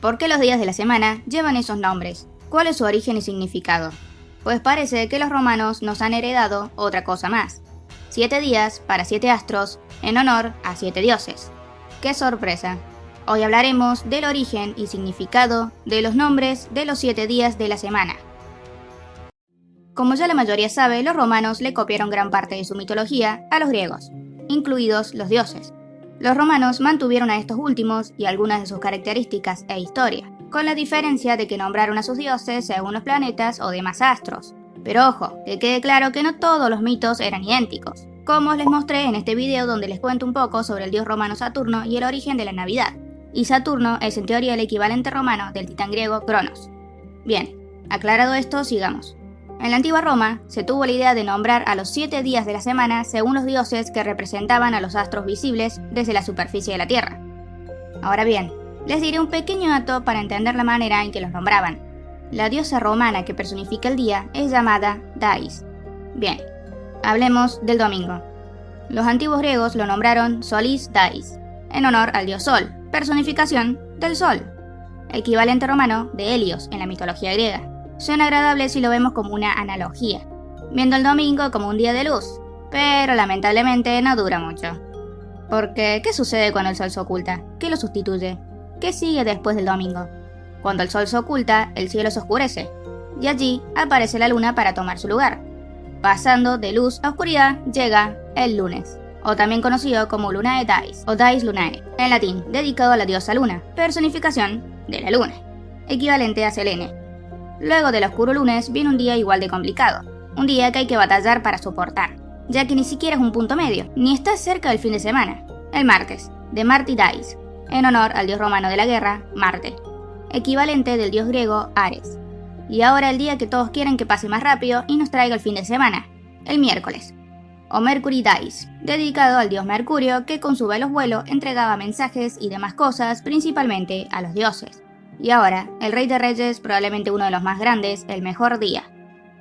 ¿Por qué los días de la semana llevan esos nombres? ¿Cuál es su origen y significado? Pues parece que los romanos nos han heredado otra cosa más. 7 días para 7 astros en honor a 7 dioses. ¡Qué sorpresa! Hoy hablaremos del origen y significado de los nombres de los 7 días de la semana. Como ya la mayoría sabe, los romanos le copiaron gran parte de su mitología a los griegos, incluidos los dioses. Los romanos mantuvieron a estos últimos y algunas de sus características e historia, con la diferencia de que nombraron a sus dioses según los planetas o demás astros. Pero ojo, que quede claro que no todos los mitos eran idénticos, como os les mostré en este video donde les cuento un poco sobre el dios romano Saturno y el origen de la Navidad. Y Saturno es en teoría el equivalente romano del titán griego Cronos. Bien, aclarado esto, sigamos. En la antigua Roma se tuvo la idea de nombrar a los 7 días de la semana según los dioses que representaban a los astros visibles desde la superficie de la Tierra. Ahora bien, les diré un pequeño dato para entender la manera en que los nombraban. La diosa romana que personifica el día es llamada Dais. Bien, hablemos del domingo. Los antiguos griegos lo nombraron Solis Dais, en honor al dios Sol, personificación del Sol, equivalente romano de Helios en la mitología griega. Suena agradable si lo vemos como una analogía, viendo el domingo como un día de luz, pero lamentablemente no dura mucho. Porque, ¿qué sucede cuando el sol se oculta? ¿Qué lo sustituye? ¿Qué sigue después del domingo? Cuando el sol se oculta, el cielo se oscurece, y allí aparece la luna para tomar su lugar. Pasando de luz a oscuridad, llega el lunes, o también conocido como Lunae Dies, o Dies Lunae, en latín, dedicado a la diosa luna, personificación de la luna, equivalente a Selene. Luego del oscuro lunes viene un día igual de complicado, un día que hay que batallar para soportar, ya que ni siquiera es un punto medio, ni está cerca del fin de semana, el martes, de Marti Dies, en honor al dios romano de la guerra, Marte, equivalente del dios griego Ares. Y ahora el día que todos quieren que pase más rápido y nos traiga el fin de semana, el miércoles, o Mercury Dies, dedicado al dios Mercurio que con su veloz vuelo entregaba mensajes y demás cosas principalmente a los dioses. Y ahora, el Rey de Reyes, probablemente uno de los más grandes, el mejor día,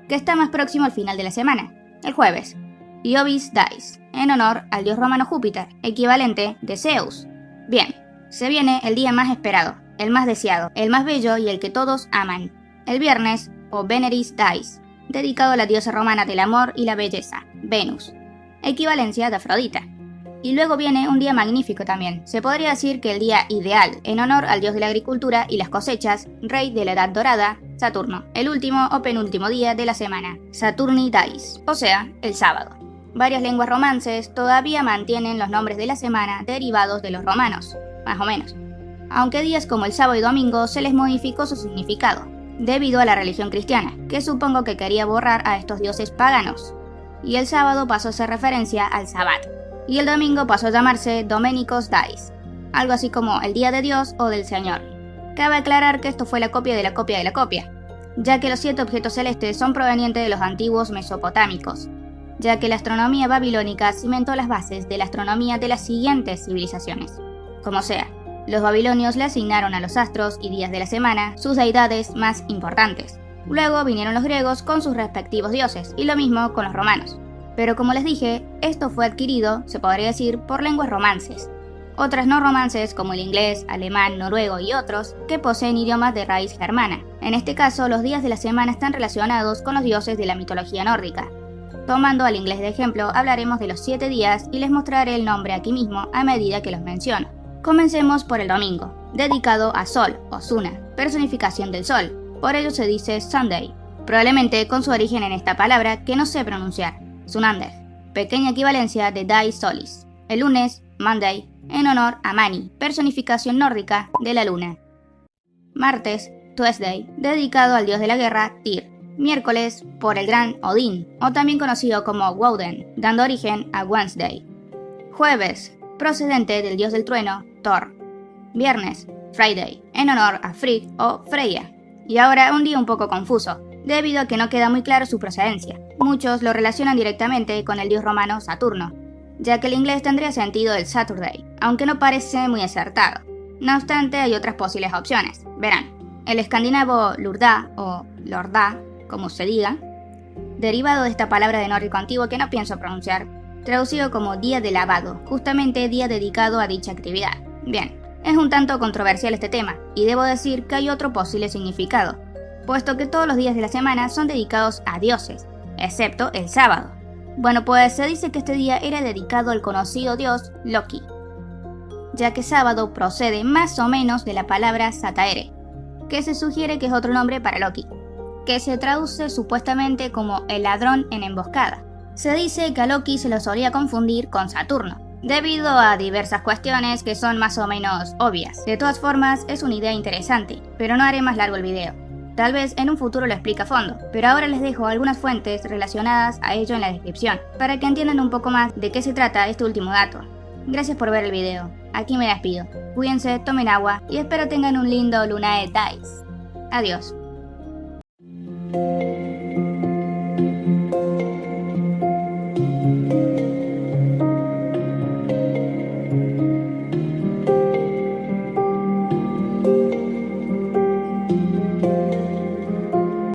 que está más próximo al final de la semana, el jueves, Iovis Dies, en honor al dios romano Júpiter, equivalente de Zeus. Bien, se viene el día más esperado, el más deseado, el más bello y el que todos aman, el viernes, o Veneris Dies, dedicado a la diosa romana del amor y la belleza, Venus, equivalencia de Afrodita. Y luego viene un día magnífico también, se podría decir que el día ideal, en honor al dios de la agricultura y las cosechas, rey de la edad dorada, Saturno, el último o penúltimo día de la semana, Saturni Dies, o sea, el sábado. Varias lenguas romances todavía mantienen los nombres de la semana derivados de los romanos, más o menos, aunque días como el sábado y domingo se les modificó su significado, debido a la religión cristiana, que supongo que quería borrar a estos dioses paganos, y el sábado pasó a hacer referencia al Sabbat. Y el domingo pasó a llamarse Domenicos Dies, algo así como el día de Dios o del Señor. Cabe aclarar que esto fue la copia de la copia de la copia, ya que los 7 objetos celestes son provenientes de los antiguos mesopotámicos, ya que la astronomía babilónica cimentó las bases de la astronomía de las siguientes civilizaciones. Como sea, los babilonios le asignaron a los astros y días de la semana sus deidades más importantes. Luego vinieron los griegos con sus respectivos dioses, y lo mismo con los romanos. Pero como les dije, esto fue adquirido, se podría decir, por lenguas romances. Otras no romances como el inglés, alemán, noruego y otros, que poseen idiomas de raíz germana. En este caso, los días de la semana están relacionados con los dioses de la mitología nórdica. Tomando al inglés de ejemplo, hablaremos de los 7 días y les mostraré el nombre aquí mismo a medida que los menciono. Comencemos por el domingo, dedicado a Sol o Suna, personificación del Sol, por ello se dice Sunday, probablemente con su origen en esta palabra que no sé pronunciar. Sunander, pequeña equivalencia de Dies Solis. El lunes, Monday, en honor a Mani, personificación nórdica de la luna. Martes, Tuesday, dedicado al dios de la guerra, Tyr. Miércoles, por el gran Odín, o también conocido como Woden, dando origen a Wednesday. Jueves, procedente del dios del trueno, Thor. Viernes, Friday, en honor a Frigg o Freya. Y ahora un día un poco confuso, debido a que no queda muy claro su procedencia. Muchos lo relacionan directamente con el dios romano Saturno, ya que el inglés tendría sentido el Saturday, aunque no parece muy acertado. No obstante, hay otras posibles opciones. Verán, el escandinavo Lurda o Lorda, como se diga, derivado de esta palabra de nórdico antiguo que no pienso pronunciar, traducido como día de lavado, justamente día dedicado a dicha actividad. Bien, Es un tanto controversial este tema, y debo decir que hay otro posible significado, puesto que todos los días de la semana son dedicados a dioses, excepto el sábado. Bueno, pues se dice que este día era dedicado al conocido dios Loki, ya que sábado procede más o menos de la palabra Sataere, que se sugiere que es otro nombre para Loki, que se traduce supuestamente como el ladrón en emboscada. Se dice que a Loki se lo solía confundir con Saturno, debido a diversas cuestiones que son más o menos obvias. De todas formas, es una idea interesante, pero no haré más largo el video. Tal vez en un futuro lo explique a fondo, pero ahora les dejo algunas fuentes relacionadas a ello en la descripción, para que entiendan un poco más de qué se trata este último dato. Gracias por ver el video, aquí me despido. Cuídense, tomen agua y espero tengan un lindo Lunae Dice. Adiós.